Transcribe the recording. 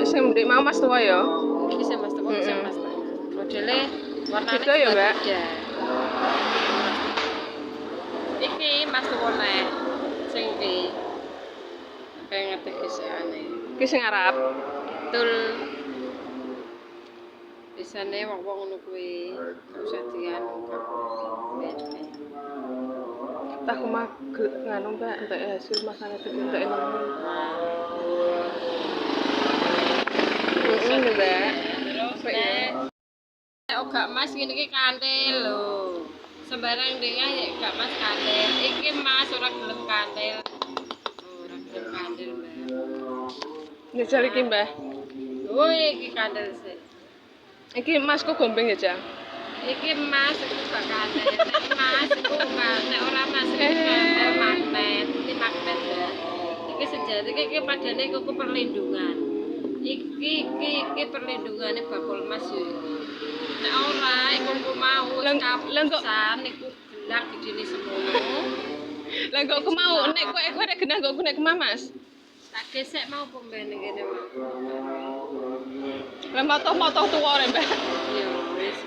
sing ndek Mas tuwa ya. Iki sing Mas tuwa sing Mas. Modele warnane Beda ya, Mbak? beda. Iki Mas tuwa nek sing iki. Kayak ngerti kisahane. Ki sing Arab. Betul. Bisane wong-wong ngono kuwi usah dianu kabeh. Tak kumak nganu Mbak, entuk hasil masane entuk enak. Ini Mbak. Nek gak Mas ngene iki kantil lho. Sembarang dhewe ya gak Mas kantil. Iki Mas ora gelem kantil. Ora gelem kantil, Mbak. Ini cari ki Mbak. Oh, iki kantil sih. Iki Mas kok gombeng ya, Jang? Iki Mas iku gak kantil. Nek Mas iku kan nek ora Mas iku kantil magnet, iki magnet ya. Iki sejati iki padane kuku perlindungan. Iki perlindungane bakul Mas ya. Nek ora iku mau kapusan iku gelak didine semono. Lah kok aku mau nek kowe arek genah kok nek kemah Mas. Tak gesek mau pembene kene mau. Lah moto-moto tuwa rek Mbak. Ya wis.